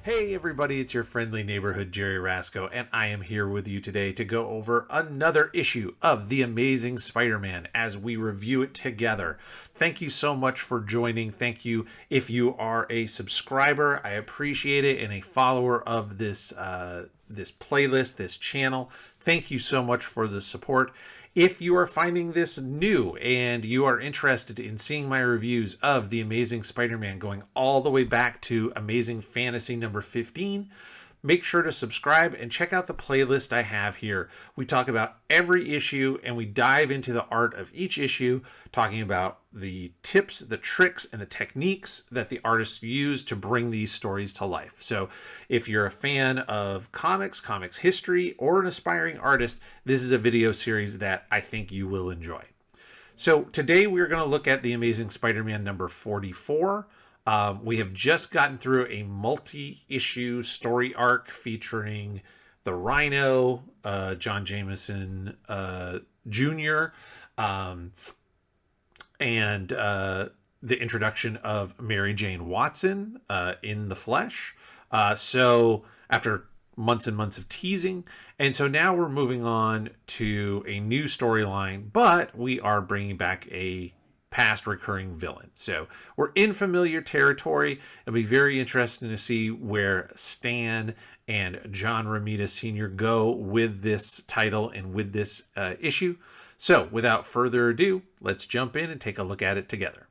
Hey everybody, it's your friendly neighborhood Jerry Rasco, and I am here with you today to go over another issue of The Amazing Spider-Man as we review it together. Thank you so much for joining. Thank you if you are a subscriber. I appreciate it, and a follower of this playlist, this channel. Thank you so much for the support. If you are finding this new and you are interested in seeing my reviews of The Amazing Spider-Man going all the way back to Amazing Fantasy number 15, make sure to subscribe and check out the playlist I have here. We talk about every issue and we dive into the art of each issue, talking about the tips, the tricks, and the techniques that the artists use to bring these stories to life. So if you're a fan of comics history, or an aspiring artist, this is a video series that I think you will enjoy. So today we're going to look at The Amazing Spider-Man number 44. We have just gotten through a multi-issue story arc featuring the Rhino, John Jameson Jr., and the introduction of Mary Jane Watson in the flesh. So after months and months of teasing, and so now we're moving on to a new storyline, but we are bringing back a past recurring villain. So we're in familiar territory. It'll be very interesting to see where Stan and John Romita Sr. go with this title and with this issue. So without further ado, let's jump in and take a look at it together.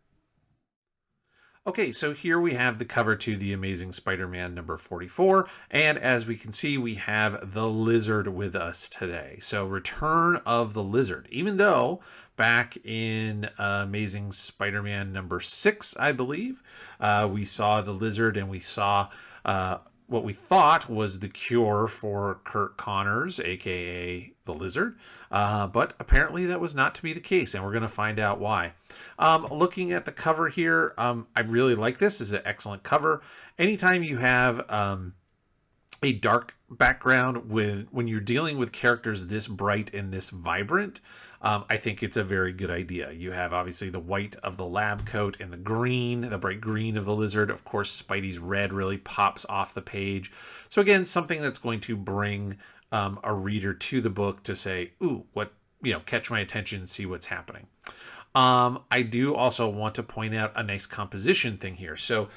Okay, so here we have the cover to The Amazing Spider-Man number 44, and as we can see, we have the Lizard with us today. So Return of the Lizard, even though back in Amazing Spider-Man number 6, I believe, we saw the Lizard and we saw what we thought was the cure for Kurt Connors, aka the Lizard, but apparently that was not to be the case, and we're going to find out why. Looking at the cover here, I really like this. This is an excellent cover. Anytime you have a dark background when you're dealing with characters this bright and this vibrant, I think it's a very good idea. You have obviously the white of the lab coat and the bright green of the Lizard. Of course, Spidey's red really pops off the page. So again, something that's going to bring a reader to the book to say, ooh, catch my attention and see what's happening. I do also want to point out a nice composition thing here. So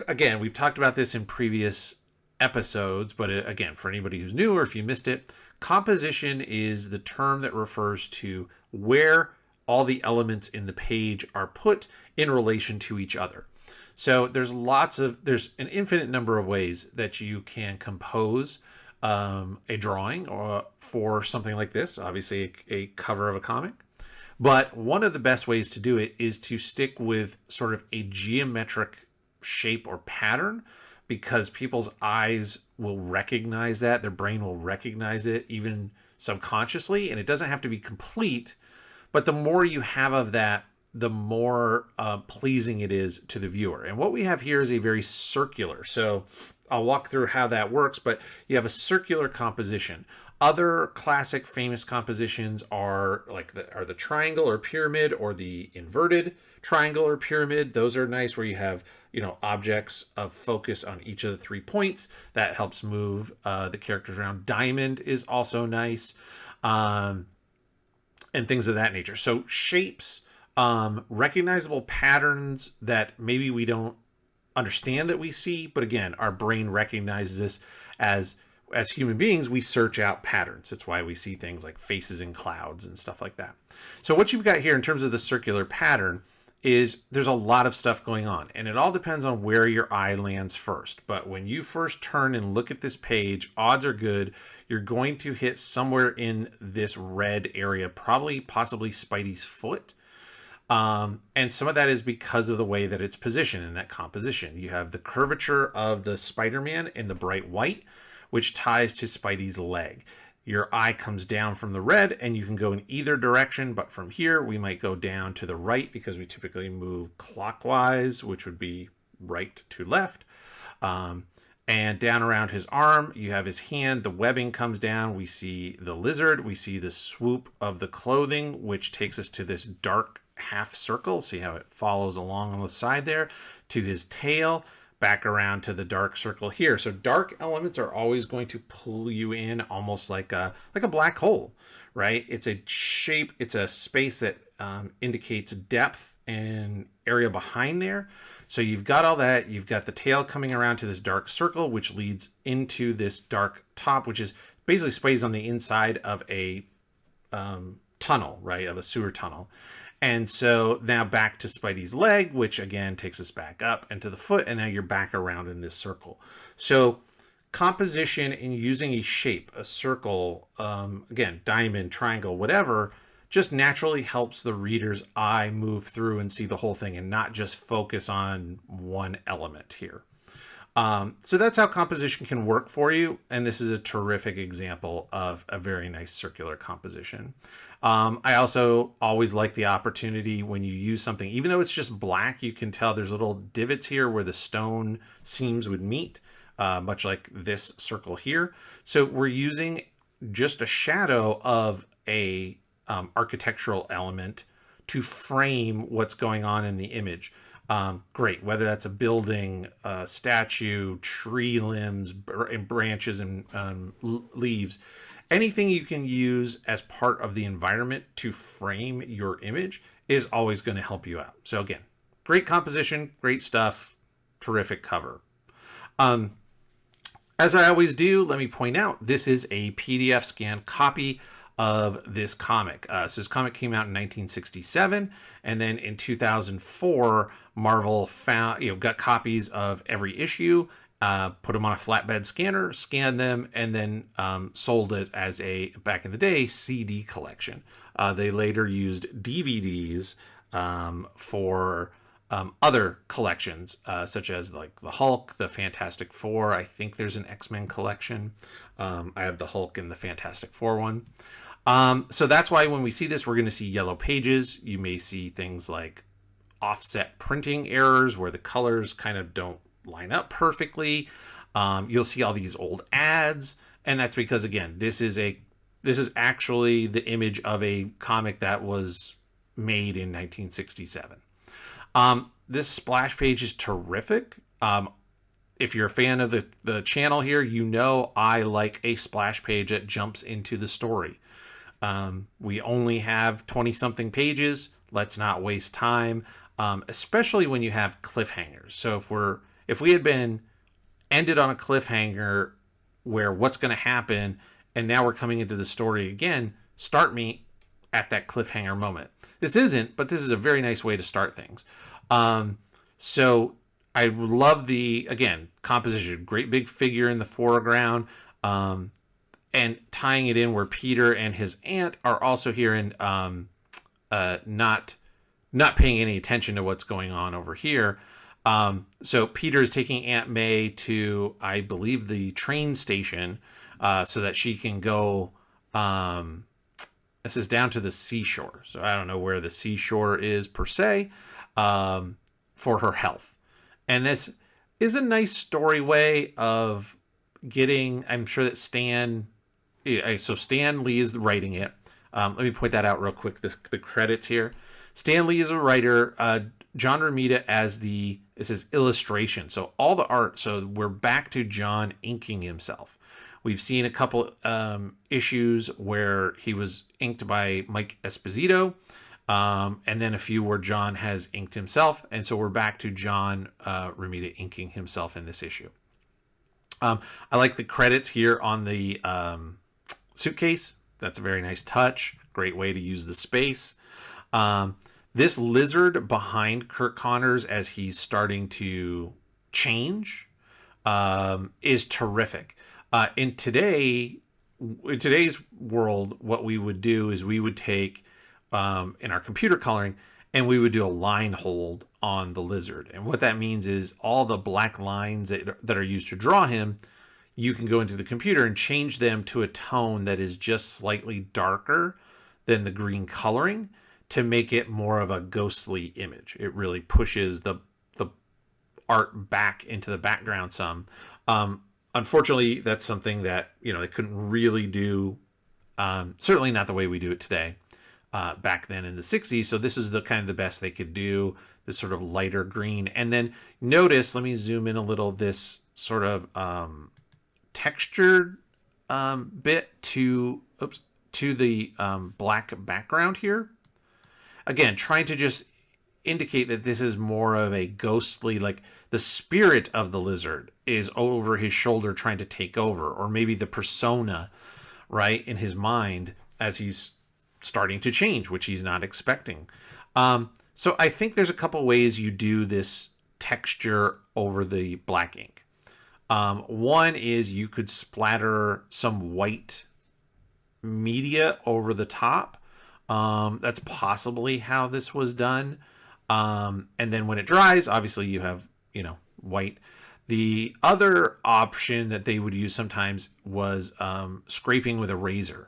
again, we've talked about this in previous episodes, but again, for anybody who's new or if you missed it, composition is the term that refers to where all the elements in the page are put in relation to each other. So there's an infinite number of ways that you can compose a drawing or for something like this, obviously a cover of a comic. But one of the best ways to do it is to stick with sort of a geometric shape or pattern, because people's eyes will recognize that, their brain will recognize it even subconsciously, and it doesn't have to be complete, but the more you have of that, the more pleasing it is to the viewer. And what we have here is a very circular, so I'll walk through how that works, but you have a circular composition. Other classic famous compositions are the triangle or pyramid, or the inverted triangle or pyramid. Those are nice, where you have objects of focus on each of the 3 points. That helps move the characters around. Diamond is also nice, and things of that nature. So shapes, recognizable patterns that maybe we don't understand that we see, but again, our brain recognizes this as human beings. We search out patterns. That's why we see things like faces in clouds and stuff like that. So what you've got here in terms of the circular pattern is there's a lot of stuff going on, and it all depends on where your eye lands first. But when you first turn and look at this page, odds are good you're going to hit somewhere in this red area, possibly Spidey's foot. And some of that is because of the way that it's positioned in that composition. You have the curvature of the Spider-Man in the bright white, which ties to Spidey's leg. Your eye comes down from the red, and you can go in either direction, but from here we might go down to the right, because we typically move clockwise, which would be right to left. And down around his arm, you have his hand, the webbing comes down, we see the Lizard, we see the swoop of the clothing, which takes us to this dark half circle. See how it follows along on the side there to his tail, back around to the dark circle here. So dark elements are always going to pull you in almost like a black hole, right? It's a shape, it's a space that indicates depth and area behind there. So you've got all that. You've got the tail coming around to this dark circle, which leads into this dark top, which is basically Spidey's on the inside of a tunnel, right? Of a sewer tunnel. And so now back to Spidey's leg, which again takes us back up and to the foot. And now you're back around in this circle. So composition in using a shape, a circle, again, diamond, triangle, whatever, just naturally helps the reader's eye move through and see the whole thing and not just focus on one element here. So that's how composition can work for you. And this is a terrific example of a very nice circular composition. I also always like the opportunity when you use something, even though it's just black, you can tell there's little divots here where the stone seams would meet, much like this circle here. So we're using just a shadow of a architectural element to frame what's going on in the image. Great, whether that's a building, a statue, tree limbs, branches, and leaves, anything you can use as part of the environment to frame your image is always going to help you out. So again, great composition, great stuff, terrific cover. As I always do, let me point out, this is a PDF scanned copy of this comic. So this comic came out in 1967, and then in 2004, Marvel got copies of every issue, put them on a flatbed scanner, scanned them, and then sold it as a, back in the day, CD collection. They later used DVDs for other collections, such as like the Hulk, the Fantastic Four. I think there's an X-Men collection. I have the Hulk and the Fantastic Four one. So that's why when we see this, we're going to see yellow pages. You may see things like offset printing errors where the colors kind of don't line up perfectly. You'll see all these old ads, and that's because, again, this is actually the image of a comic that was made in 1967. This splash page is terrific. If you're a fan of the channel here, you know I like a splash page that jumps into the story. We only have 20-something pages. Let's not waste time, especially when you have cliffhangers. So if we had been ended on a cliffhanger where what's going to happen, and now we're coming into the story again, start me at that cliffhanger moment. This isn't, but this is a very nice way to start things. So I love the, again, composition, great big figure in the foreground, and tying it in where Peter and his aunt are also here and not paying any attention to what's going on over here. So Peter is taking Aunt May to, I believe, the train station so that she can go, this is down to the seashore. So I don't know where the seashore is per se, for her health. And this is a nice story way of getting, I'm sure that Stan Lee is writing it. Let me point that out real quick, the credits here. Stan Lee is a writer, John Romita as this is illustration. So all the art, so we're back to John inking himself. We've seen a couple issues where he was inked by Mike Esposito, and then a few where John has inked himself. And so we're back to John Romita inking himself in this issue. I like the credits here on the suitcase. That's a very nice touch. Great way to use the space. This lizard behind Kirk Connors as he's starting to change is terrific. In today's world, what we would do is we would take in our computer coloring and we would do a line hold on the lizard. And what that means is all the black lines that are used to draw him, you can go into the computer and change them to a tone that is just slightly darker than the green coloring to make it more of a ghostly image. It really pushes the art back into the background some. Unfortunately, that's something that, they couldn't really do, certainly not the way we do it today. back then in the 60s. So this is the kind of the best they could do, this sort of lighter green. And then notice, let me zoom in a little, this sort of textured bit to the black background here. Again, trying to just indicate that this is more of a ghostly, like the spirit of the lizard is over his shoulder trying to take over, or maybe the persona, right, in his mind as he's starting to change, which he's not expecting. So I think there's a couple ways you do this texture over the black ink. One is you could splatter some white media over the top. That's possibly how this was done. And then when it dries, obviously you have, white. The other option that they would use sometimes was scraping with a razor,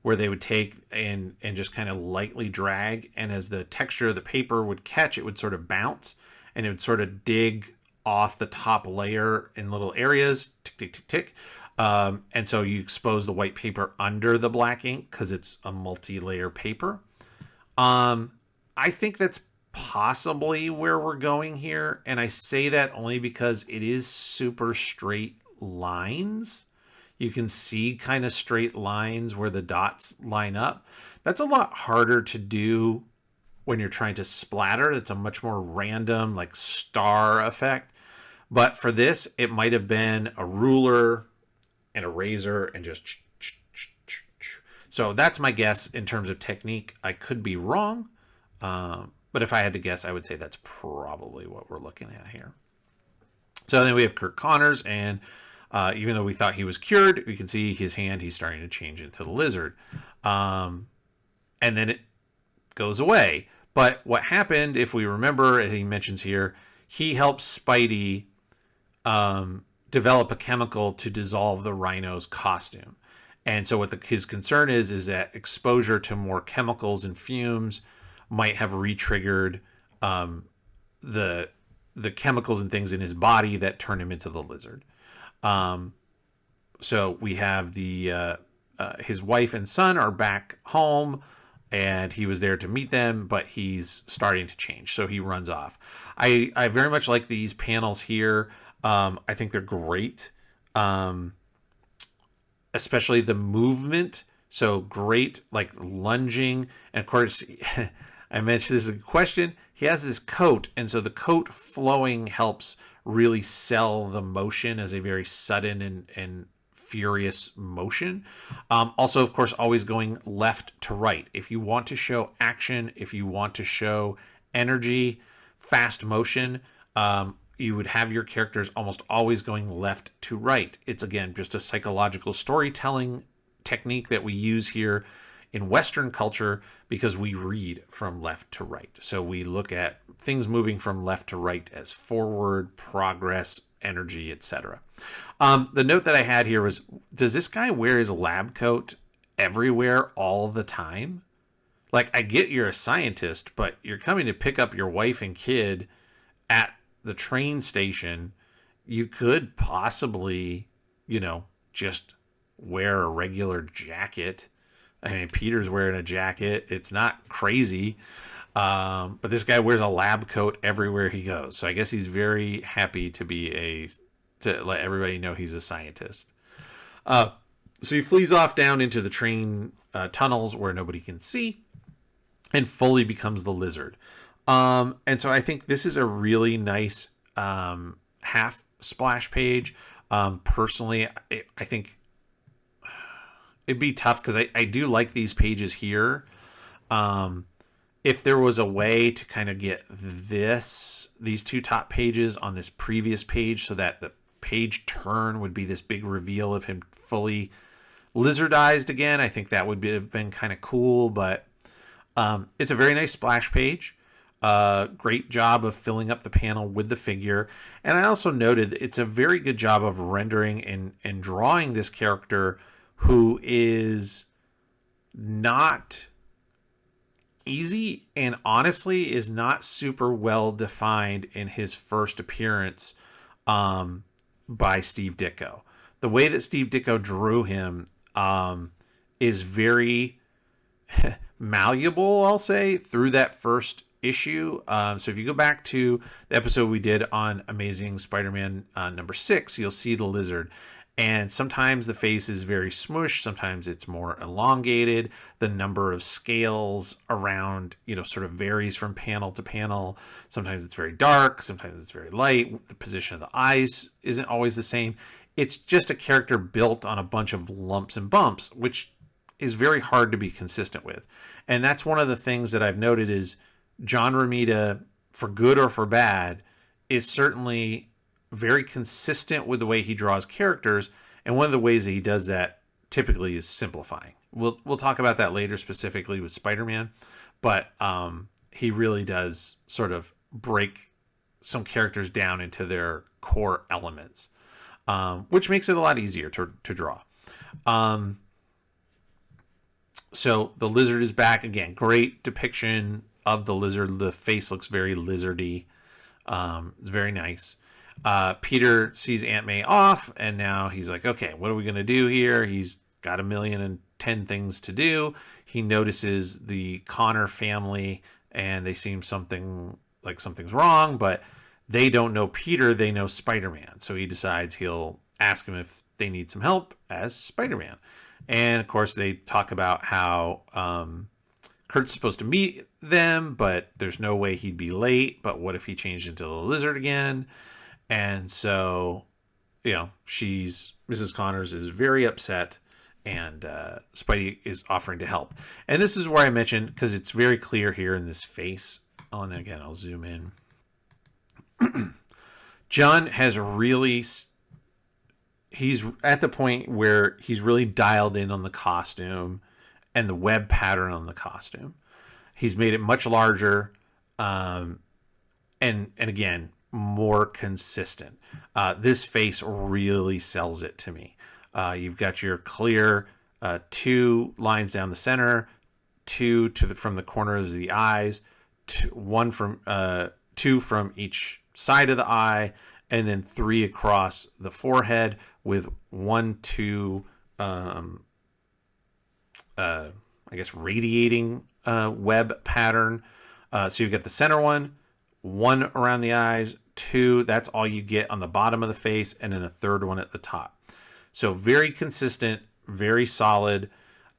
where they would take and just kind of lightly drag, and as the texture of the paper would catch, it would sort of bounce, and it would sort of dig off the top layer in little areas, tick, tick, tick, tick. And so you expose the white paper under the black ink because it's a multi-layer paper. I think that's possibly where we're going here, and I say that only because it is super straight lines. You can see kind of straight lines where the dots line up. That's a lot harder to do when you're trying to splatter. It's a much more random, like star effect. But for this, it might have been a ruler and a razor and just... So that's my guess in terms of technique. I could be wrong. But if I had to guess, I would say that's probably what we're looking at here. So then we have Curt Connors, and even though we thought he was cured, we can see his hand, he's starting to change into the lizard. And then it goes away. But what happened, if we remember, he mentions here, he helps Spidey develop a chemical to dissolve the Rhino's costume. And so what his concern is that exposure to more chemicals and fumes might have re-triggered the chemicals and things in his body that turn him into the lizard. So we have his wife and son are back home, and he was there to meet them, but he's starting to change, so he runs off. I very much like these panels here. I think they're great, especially the movement. So great, like lunging, and of course, I mentioned this is a question. He has this coat, and so the coat flowing helps really sell the motion as a very sudden and furious motion. Also, of course, always going left to right. If you want to show action, if you want to show energy, fast motion, you would have your characters almost always going left to right. It's, again, just a psychological storytelling technique that we use here in Western culture because we read from left to right. So we look at things moving from left to right as forward, progress, energy, etc. The note that I had here was, does this guy wear his lab coat everywhere all the time? Like, I get you're a scientist, but you're coming to pick up your wife and kid at the train station. You could possibly, just wear a regular jacket. I mean, Peter's wearing a jacket. It's not crazy. But this guy wears a lab coat everywhere he goes. So I guess he's very happy to let everybody know he's a scientist. So he flees off down into the train tunnels where nobody can see and fully becomes the lizard. And so I think this is a really nice half splash page. Personally, I think it'd be tough because I do like these pages here. If there was a way to kind of get these two top pages on this previous page so that the page turn would be this big reveal of him fully lizardized again, I think that would have been kind of cool. But it's a very nice splash page. Great job of filling up the panel with the figure. And I also noted it's a very good job of rendering and drawing this character who is not easy and honestly is not super well defined in his first appearance by Steve Ditko. The way that Steve Ditko drew him is very malleable, I'll say, through that first issue. So if you go back to the episode we did on Amazing Spider-Man number 6, you'll see the lizard. And sometimes the face is very smushed. Sometimes it's more elongated. The number of scales around, sort of varies from panel to panel. Sometimes it's very dark. Sometimes it's very light. The position of the eyes isn't always the same. It's just a character built on a bunch of lumps and bumps, which is very hard to be consistent with. And that's one of the things that I've noted is John Romita, for good or for bad, is certainly very consistent with the way he draws characters, and one of the ways that he does that typically is simplifying. We'll talk about that later, specifically with Spider-Man, but he really does sort of break some characters down into their core elements, which makes it a lot easier to draw. So the lizard is back again. Great depiction of the lizard. The face looks very lizardy. It's very nice. Peter sees Aunt May off, and now he's like, okay, what are we going to do here? He's got 1,000,010 things to do. He notices the Connor family, and they seem something's wrong, but they don't know Peter, they know Spider-Man. So he decides he'll ask him if they need some help as Spider-Man. And of course, they talk about how Kurt's supposed to meet them, but there's no way he'd be late. But what if he changed into the lizard again? And so, Mrs. Connors is very upset, and Spidey is offering to help. And this is where I mentioned, because it's very clear here in this face. Oh, and again, I'll zoom in. John has really, he's at the point where he's really dialed in on the costume and the web pattern on the costume. He's made it much larger, and again, more consistent. This face really sells it to me. You've got your clear 2 lines down the center, 2 from the corners of the eyes, 2 from each side of the eye, and then 3 across the forehead with 1, 2, radiating web pattern. So you've got the center one around the eyes, 2, that's all you get on the bottom of the face, and then a 3rd one at the top. So very consistent, very solid,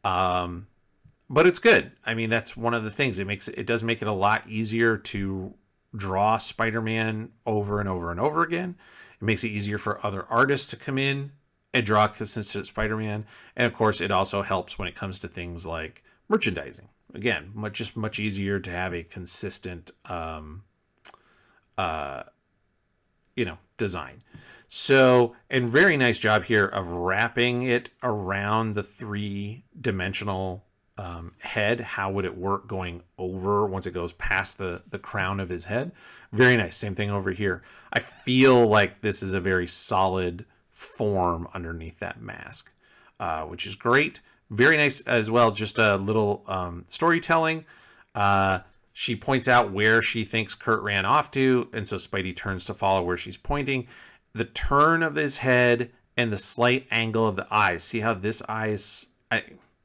but it's good. I mean, that's one of the things. It does make it a lot easier to draw Spider-Man over and over and over again. It makes it easier for other artists to come in and draw consistent Spider-Man. And of course, it also helps when it comes to things like merchandising. Again, much easier to have a consistent design. So, and very nice job here of wrapping it around the 3-dimensional head. How would it work going over once it goes past the crown of his head? Very nice. Same thing over here. I feel like this is a very solid form underneath that mask, which is great. Very nice as well. Just a little storytelling. She points out where she thinks Kurt ran off to, and so Spidey turns to follow where she's pointing. The turn of his head and the slight angle of the eyes. See how this eye is,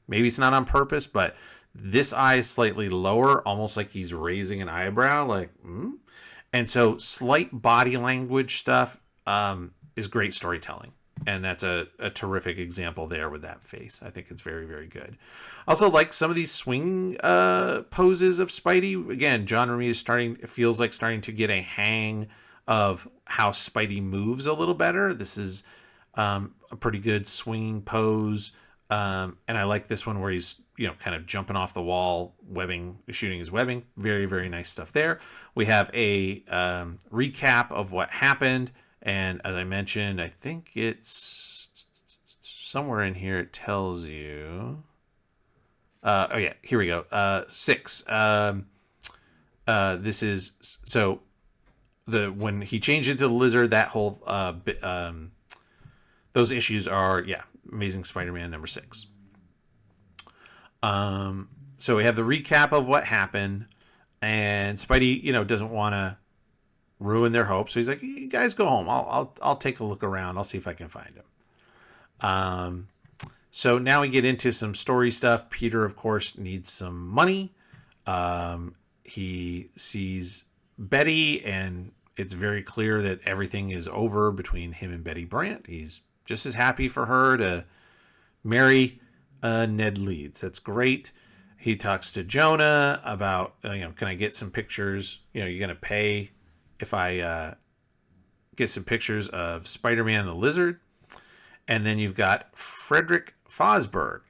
maybe it's not on purpose, but this eye is slightly lower, almost like he's raising an eyebrow, And so slight body language stuff is great storytelling. And that's a terrific example there with that face. I think it's very, very good. Also, like some of these swing poses of Spidey. Again, John Romita feels like starting to get a hang of how Spidey moves a little better. This is a pretty good swinging pose. And I like this one where he's, kind of jumping off the wall, shooting his webbing. Very, very nice stuff there. We have a recap of what happened. And as I mentioned, I think it's somewhere in here. It tells you. Here we go. 6. This is so when he changed into the lizard. That whole those issues are Amazing Spider-Man number 6. So we have the recap of what happened, and Spidey, doesn't want to ruin their hopes. So he's like, "You guys go home. I'll take a look around. I'll see if I can find him." So now we get into some story stuff. Peter, of course, needs some money. He sees Betty, and it's very clear that everything is over between him and Betty Brant. He's just as happy for her to marry Ned Leeds. That's great. He talks to Jonah about, can I get some pictures? You're going to pay if I get some pictures of Spider-Man and the Lizard. And then you've got Frederick Fosberg,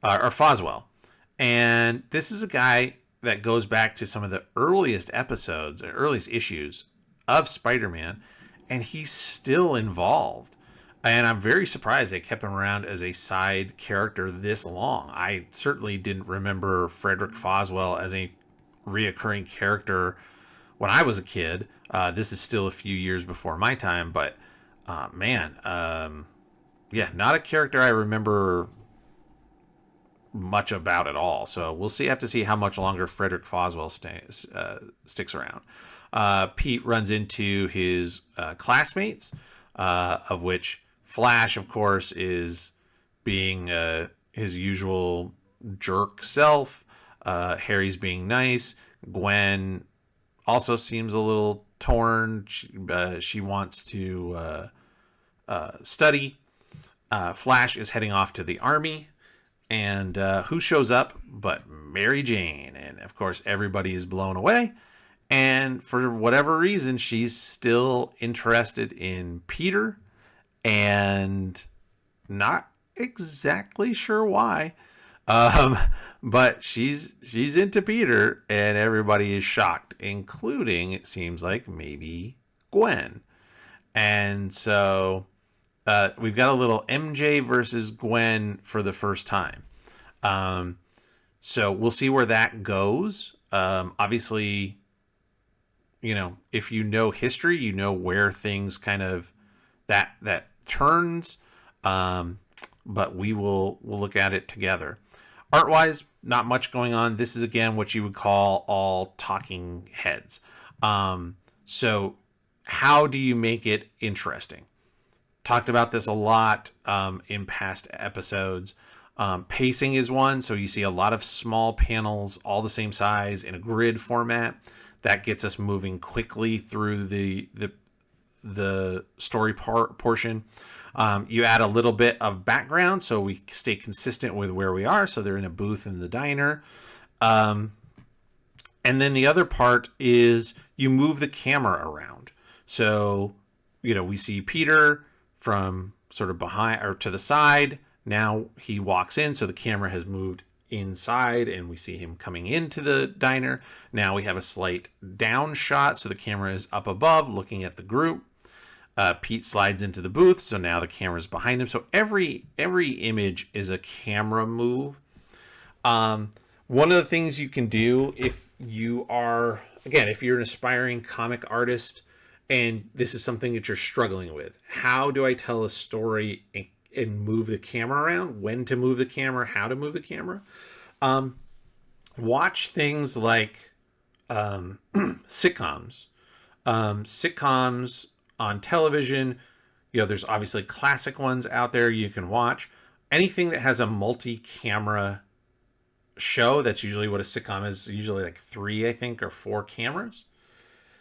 or Foswell. And this is a guy that goes back to some of the earliest episodes, or earliest issues of Spider-Man, and he's still involved. And I'm very surprised they kept him around as a side character this long. I certainly didn't remember Frederick Foswell as a reoccurring character when I was a kid. This is still a few years before my time, but yeah, not a character I remember much about at all. So we'll have to see how much longer Frederick Foswell sticks around. Pete runs into his classmates, of which Flash, of course, is being his usual jerk self. Harry's being nice. Gwen also seems a little torn. She wants to study. Flash is heading off to the army. And who shows up but Mary Jane? And, of course, everybody is blown away. And for whatever reason, she's still interested in Peter. And not exactly sure why. But she's into Peter, and everybody is shocked, including, it seems like, maybe Gwen. And so we've got a little MJ versus Gwen for the first time. So we'll see where that goes. Obviously, if you know history, you know where things kind of that turns. But we'll look at it together. Art-wise, not much going on. This is, again, what you would call all talking heads. So how do you make it interesting? Talked about this a lot in past episodes. Pacing is one. So you see a lot of small panels, all the same size in a grid format. That gets us moving quickly through the story portion. You add a little bit of background so we stay consistent with where we are. So they're in a booth in the diner. And then the other part is you move the camera around. So, we see Peter from sort of behind or to the side. Now he walks in. So the camera has moved inside and we see him coming into the diner. Now we have a slight down shot. So the camera is up above looking at the group. Pete slides into the booth, so now the camera's behind him. So every image is a camera move. One of the things you can do if you're an aspiring comic artist and this is something that you're struggling with, how do I tell a story and move the camera around? When to move the camera? How to move the camera? Watch things like sitcoms. Sitcoms on television, there's obviously classic ones out there you can watch. Anything that has a multi-camera show, that's usually what a sitcom is, usually like 3, I think, or 4 cameras,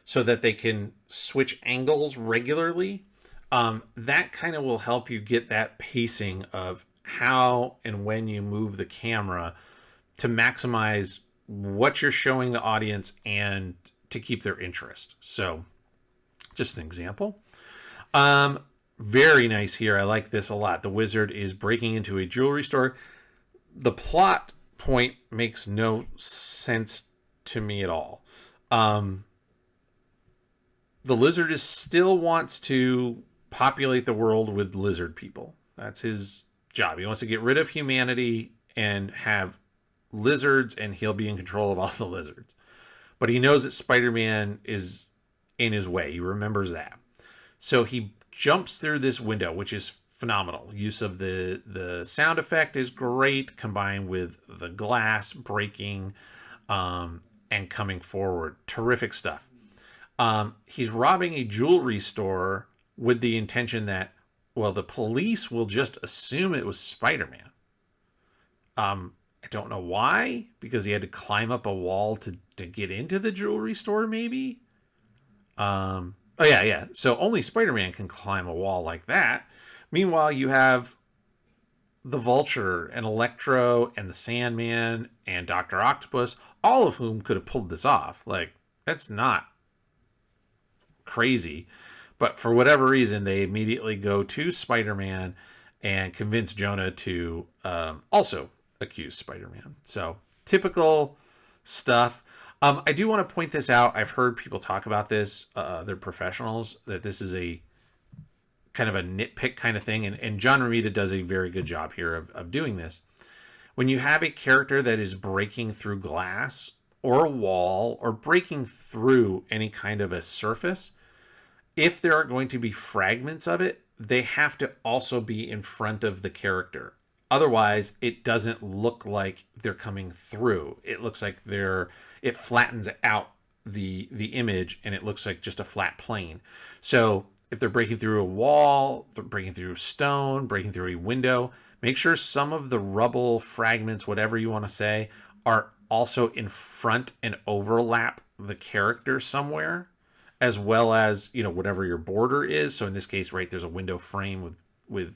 so that they can switch angles regularly. That kind of will help you get that pacing of how and when you move the camera to maximize what you're showing the audience and to keep their interest. So just an example. Very nice here. I like this a lot. The Wizard is breaking into a jewelry store. The plot point makes no sense to me at all. The Lizard still wants to populate the world with lizard people. That's his job. He wants to get rid of humanity and have lizards, and he'll be in control of all the lizards. But he knows that Spider-Man is in his way. He remembers that. So he jumps through this window, which is phenomenal. Use of the sound effect is great, combined with the glass breaking and coming forward. Terrific stuff. He's robbing a jewelry store with the intention that, the police will just assume it was Spider-Man. I don't know why, because he had to climb up a wall to get into the jewelry store, maybe. Oh yeah, yeah. So only Spider-Man can climb a wall like that. Meanwhile, you have the Vulture and Electro and the Sandman and Doctor Octopus, all of whom could have pulled this off. Like, that's not crazy. But for whatever reason, they immediately go to Spider-Man and convince Jonah to also accuse Spider-Man. So typical stuff. I do want to point this out. I've heard people talk about this. They're professionals, that this is a kind of a nitpick kind of thing. And John Romita does a very good job here of doing this. When you have a character that is breaking through glass or a wall or breaking through any kind of a surface, if there are going to be fragments of it, they have to also be in front of the character. Otherwise, it doesn't look like they're coming through. It looks like it flattens out the image and it looks like just a flat plane. So if they're breaking through a wall, they're breaking through stone, breaking through a window, make sure some of the rubble fragments, whatever you want to say, are also in front and overlap the character somewhere, as well as, whatever your border is. So in this case, right, there's a window frame with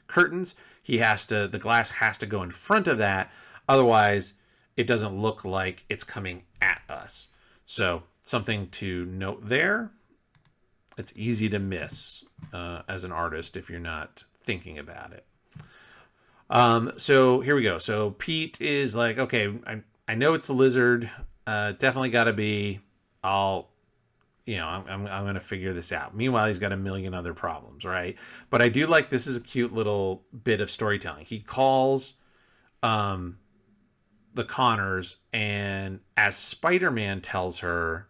curtains. The glass has to go in front of that. Otherwise, it doesn't look like it's coming at us. So something to note there. It's easy to miss as an artist if you're not thinking about it. So here we go. So Pete is like, okay, I know it's a lizard. Definitely got to be. I'm going to figure this out. Meanwhile, he's got a million other problems, right? But I do like, this is a cute little bit of storytelling. He calls the Connors, and as Spider-Man tells her,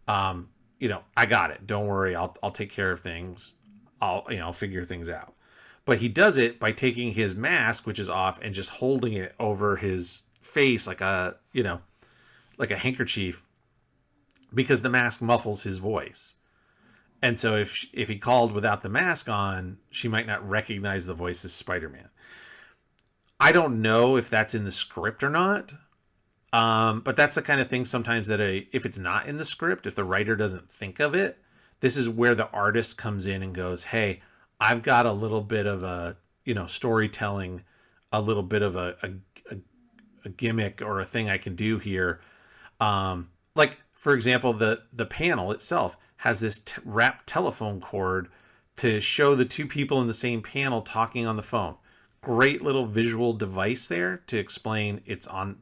I got it. Don't worry. I'll take care of things. I'll figure things out. But he does it by taking his mask, which is off, and just holding it over his face like a handkerchief, because the mask muffles his voice. And so if he called without the mask on, she might not recognize the voice as Spider-Man. I don't know if that's in the script or not. But that's the kind of thing sometimes that if it's not in the script, if the writer doesn't think of it, this is where the artist comes in and goes, hey, I've got a little bit of a, storytelling, a little bit of a gimmick or a thing I can do here. Like, for example, the panel itself has this wrapped telephone cord to show the two people in the same panel talking on the phone. Great little visual device there to explain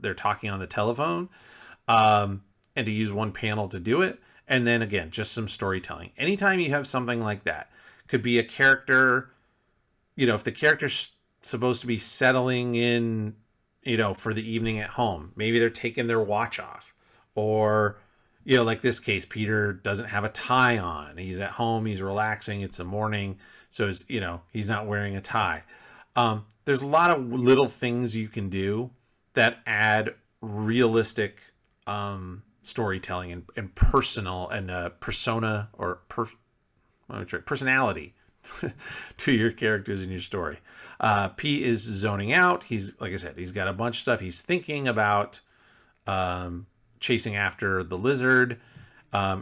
they're talking on the telephone, and to use one panel to do it. And then again, just some storytelling. Anytime you have something like that, could be a character, if the character's supposed to be settling in, for the evening at home, maybe they're taking their watch off, or, like this case, Peter doesn't have a tie on. He's at home, he's relaxing, it's the morning. So he's not wearing a tie. There's a lot of little things you can do that add realistic storytelling and personal and persona or personality to your characters in your story. Pete is zoning out. He's, like I said, he's got a bunch of stuff. He's thinking about chasing after the lizard.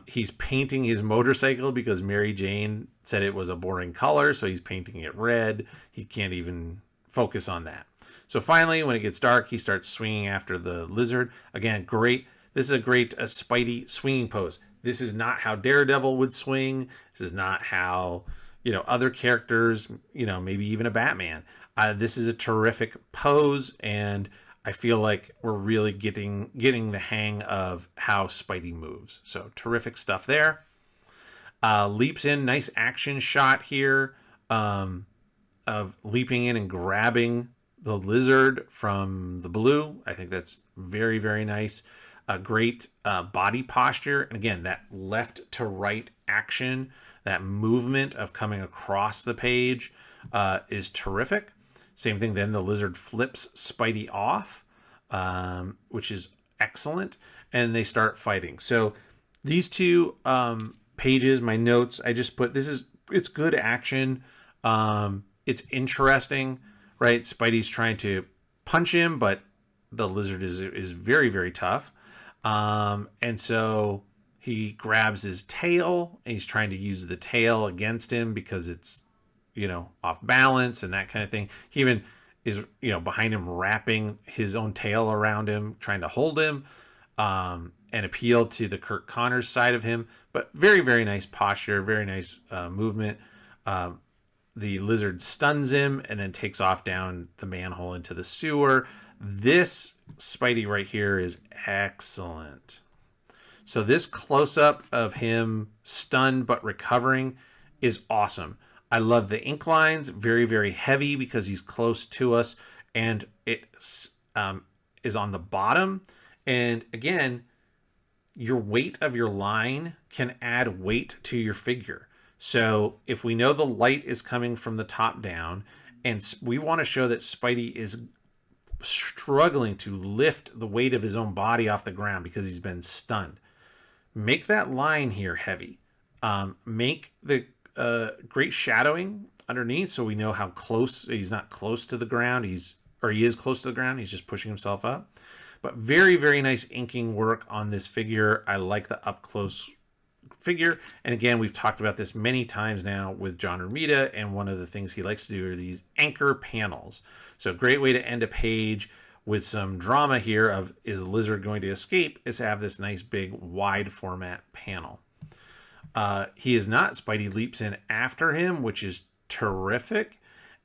He's painting his motorcycle because Mary Jane said it was a boring color, so he's painting it red. He can't even focus on that. So finally, when it gets dark, he starts swinging after the lizard. Again, great. This is a great Spidey swinging pose. This is not how Daredevil would swing. This is not how, other characters, maybe even a Batman. This is a terrific pose, and I feel like we're really getting the hang of how Spidey moves. So terrific stuff there. Leaps in, nice action shot here of leaping in and grabbing the lizard from the blue. I think that's very, very nice. A great body posture. And again, that left to right action, that movement of coming across the page is terrific. Same thing, then the lizard flips Spidey off, which is excellent. And they start fighting. So these two pages, my notes, I just put, it's good action. It's interesting, right? Spidey's trying to punch him, but the lizard is very, very tough. And so he grabs his tail and he's trying to use the tail against him because it's, off balance and that kind of thing. He even is, behind him, wrapping his own tail around him, trying to hold him, and appeal to the Kirk Connors side of him. But very, very nice posture, very nice movement. The lizard stuns him and then takes off down the manhole into the sewer. This Spidey right here is excellent. So this close-up of him stunned but recovering is awesome. I love the ink lines, very, very heavy because he's close to us, and it is on the bottom. And again, your weight of your line can add weight to your figure. So if we know the light is coming from the top down, and we want to show that Spidey is struggling to lift the weight of his own body off the ground because he's been stunned, make that line here heavy. Make the great shadowing underneath so we know how close. He's not close to the ground. He is close to the ground. He's just pushing himself up. But very, very nice inking work on this figure. I like the up close figure. And again, we've talked about this many times now with John Romita, and one of the things he likes to do are these anchor panels. So a great way to end a page with some drama here of, is the lizard going to escape, is to have this nice big wide format panel. He is not. Spidey leaps in after him, which is terrific.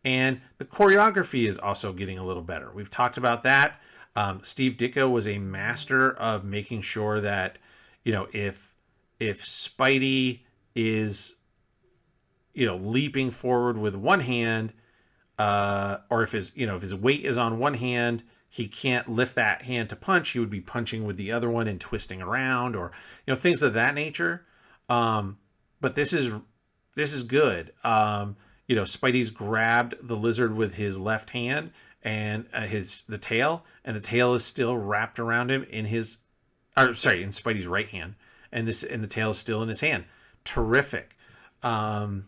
And the choreography is also getting a little better. We've talked about that. Steve Ditko was a master of making sure that, if Spidey is, leaping forward with one hand, or if his weight is on one hand, he can't lift that hand to punch. He would be punching with the other one and twisting around, or things of that nature. But this is good. Spidey's grabbed the lizard with his left hand and the tail, and the tail is still wrapped around him in Spidey's right hand, and the tail is still in his hand. Terrific. Here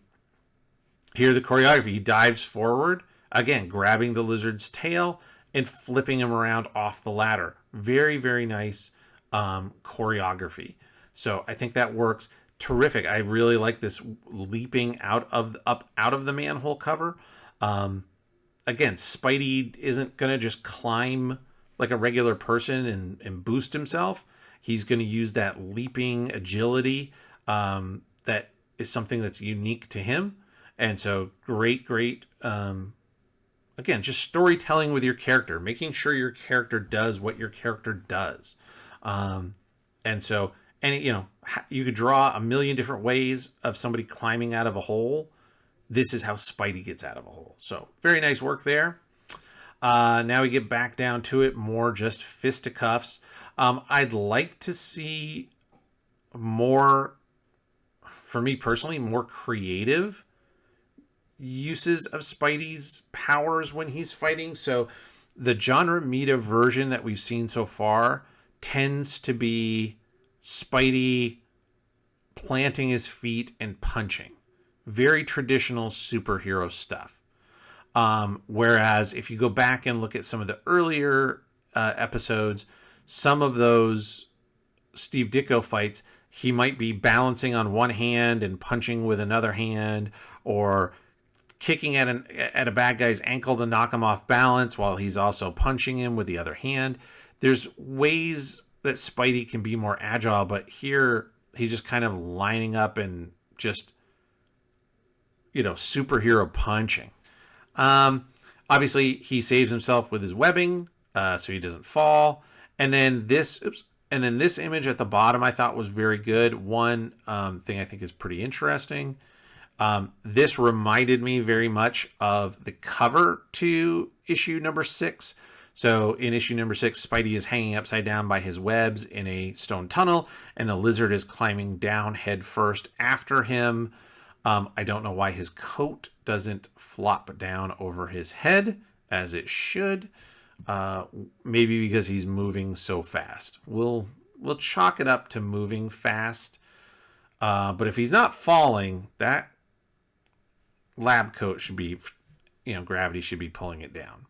the choreography, he dives forward, again grabbing the lizard's tail and flipping him around off the ladder. Very, very nice choreography. So I think that works. Terrific. I really like this leaping out of the manhole cover. Again, Spidey isn't going to just climb like a regular person and boost himself. He's going to use that leaping agility that is something that's unique to him. And so great, again, just storytelling with your character, making sure your character does what your character does. You could draw a million different ways of somebody climbing out of a hole. This is how Spidey gets out of a hole. So very nice work there. Now we get back down to it, more just fisticuffs. I'd like to see more, for me personally, more creative uses of Spidey's powers when he's fighting. So the John Romita version that we've seen so far tends to be Spidey planting his feet and punching. Very traditional superhero stuff. Whereas if you go back and look at some of the earlier episodes, some of those Steve Ditko fights, he might be balancing on one hand and punching with another hand, or kicking at a bad guy's ankle to knock him off balance while he's also punching him with the other hand. There's ways that Spidey can be more agile, but here he's just kind of lining up and just, superhero punching. Obviously he saves himself with his webbing, so he doesn't fall. And then this image at the bottom I thought was very good. One thing I think is pretty interesting. This reminded me very much of the cover to issue number 6. So in issue number 6, Spidey is hanging upside down by his webs in a stone tunnel, and the lizard is climbing down head first after him. I don't know why his coat doesn't flop down over his head as it should. Maybe because he's moving so fast. We'll chalk it up to moving fast. But if he's not falling, that lab coat should be, gravity should be pulling it down.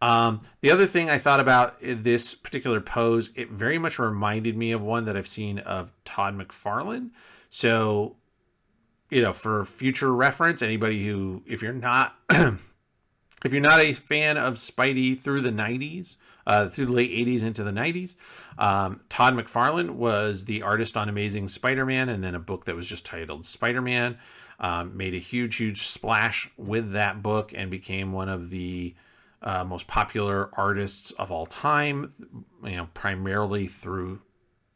The other thing I thought about this particular pose, it very much reminded me of one that I've seen of Todd McFarlane. So, for future reference, anybody who, if you're not if you're not a fan of Spidey through the 90s, through the late 80s into the 90s, Todd McFarlane was the artist on Amazing Spider-Man, and then a book that was just titled Spider-Man. Made a huge splash with that book and became one of the most popular artists of all time, primarily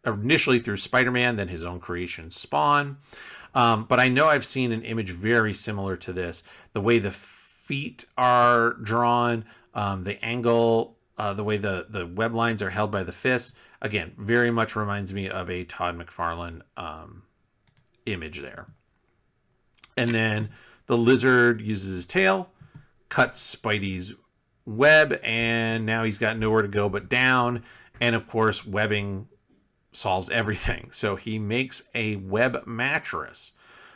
initially through Spider-Man, then his own creation Spawn. But I know I've seen an image very similar to this. The way the feet are drawn, the angle, the way the web lines are held by the fists, again, very much reminds me of a Todd McFarlane image there. And then the lizard uses his tail, cuts Spidey's web, and now he's got nowhere to go but down. And of course, webbing solves everything. So he makes a web mattress.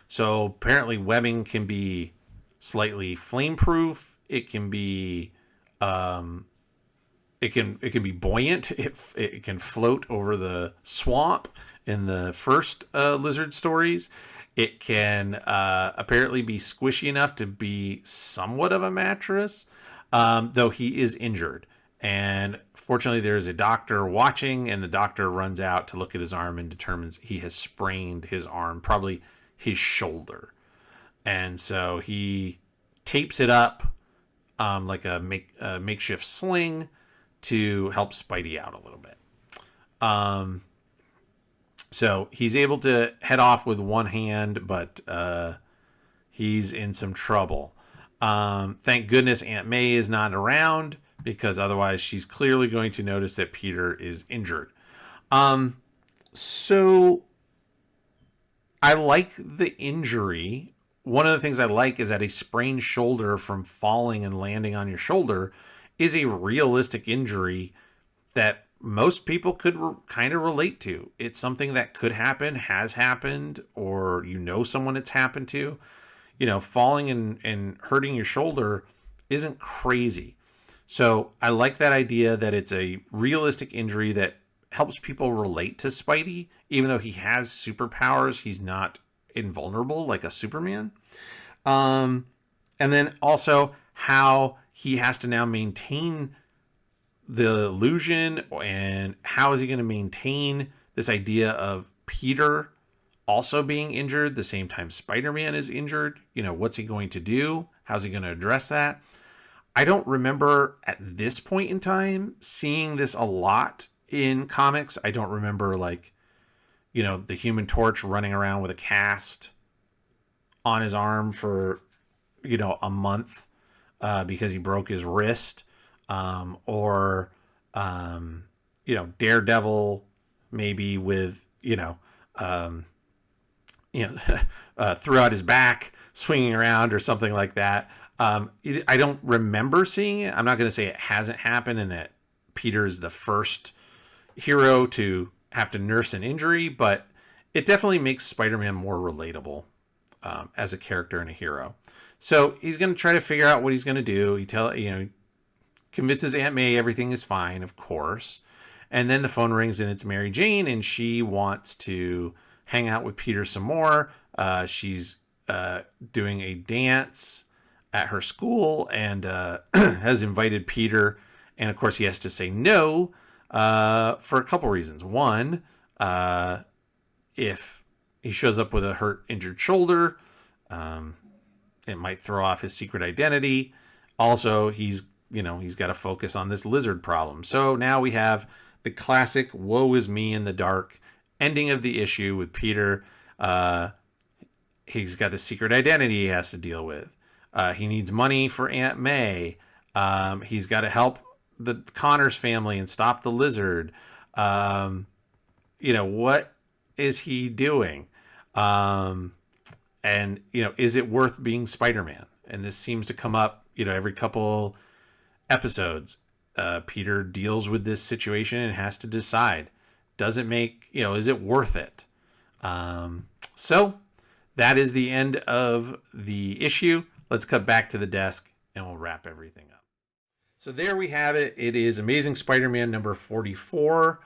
So apparently webbing can be slightly flame proof. It can be it can be buoyant. It can float over the swamp in the first lizard stories. It can apparently be squishy enough to be somewhat of a mattress, though he is injured. And fortunately, there's a doctor watching, and the doctor runs out to look at his arm and determines he has sprained his arm, probably his shoulder. And so he tapes it up like a makeshift sling to help Spidey out a little bit. So he's able to head off with one hand, but he's in some trouble. Thank goodness Aunt May is not around, because otherwise she's clearly going to notice that Peter is injured. So I like the injury. One of the things I like is that a sprained shoulder from falling and landing on your shoulder is a realistic injury that most people could kind of relate to. It's something that could happen, has happened, or someone it's happened to. Falling and hurting your shoulder isn't crazy. So I like that idea that it's a realistic injury that helps people relate to Spidey. Even though he has superpowers, he's not invulnerable like a Superman. And then also how he has to now maintain the illusion, and how is he going to maintain this idea of Peter also being injured the same time Spider-Man is injured? What's he going to do? How's he going to address that? I don't remember at this point in time seeing this a lot in comics. I don't remember the Human Torch running around with a cast on his arm for, a month because he broke his wrist. Or Daredevil maybe with, throughout his back, swinging around or something like that. I don't remember seeing it. I'm not going to say it hasn't happened and that Peter is the first hero to have to nurse an injury, but it definitely makes Spider-Man more relatable as a character and a hero. So he's going to try to figure out what he's going to do. He convinces Aunt May everything is fine, of course. And then the phone rings and it's Mary Jane, and she wants to hang out with Peter some more. She's doing a dance at her school and has invited Peter. And of course he has to say no for a couple reasons. One, if he shows up with a injured shoulder, it might throw off his secret identity. Also, he's got to focus on this lizard problem. So now we have the classic woe is me in the dark ending of the issue with Peter. He's got the secret identity he has to deal with. He needs money for Aunt May. He's got to help the Connors family and stop the lizard. What is he doing? And, is it worth being Spider-Man? And this seems to come up, every couple episodes. Peter deals with this situation and has to decide, does it make, is it worth it? So that is the end of the issue. Let's cut back to the desk and we'll wrap everything up. So there we have it. It is Amazing Spider-Man number 44.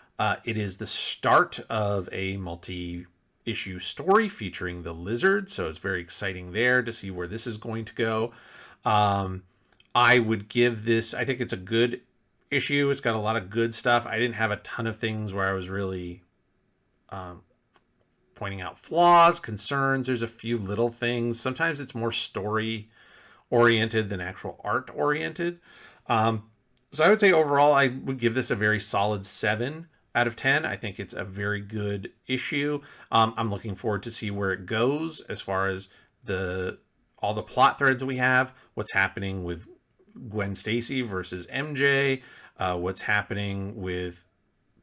It is the start of a multi-issue story featuring the Lizard. So it's very exciting there to see where this is going to go. I would give this, I think it's a good issue. It's got a lot of good stuff. I didn't have a ton of things where I was really pointing out flaws, concerns. There's a few little things. Sometimes it's more story oriented than actual art oriented. So I would say overall, I would give this a very solid 7 out of 10. I think it's a very good issue. I'm looking forward to see where it goes as far as all the plot threads we have, what's happening with Gwen Stacy versus MJ, what's happening with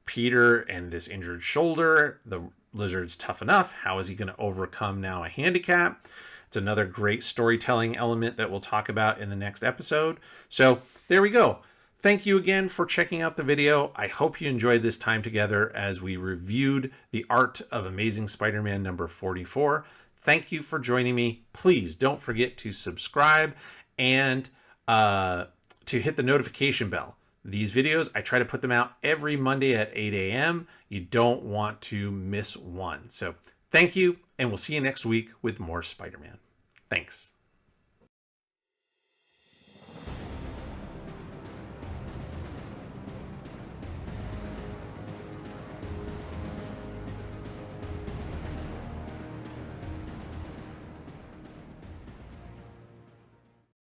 Peter and this injured shoulder. The Lizard's tough enough. How is he going to overcome now a handicap? It's another great storytelling element that we'll talk about in the next episode. So there we go. Thank you again for checking out the video. I hope you enjoyed this time together as we reviewed the art of Amazing Spider-Man number 44. Thank you for joining me. Please don't forget to subscribe and to hit the notification bell. These videos, I try to put them out every Monday at 8 a.m. You don't want to miss one. So thank you, and we'll see you next week with more Spider-Man. Thanks.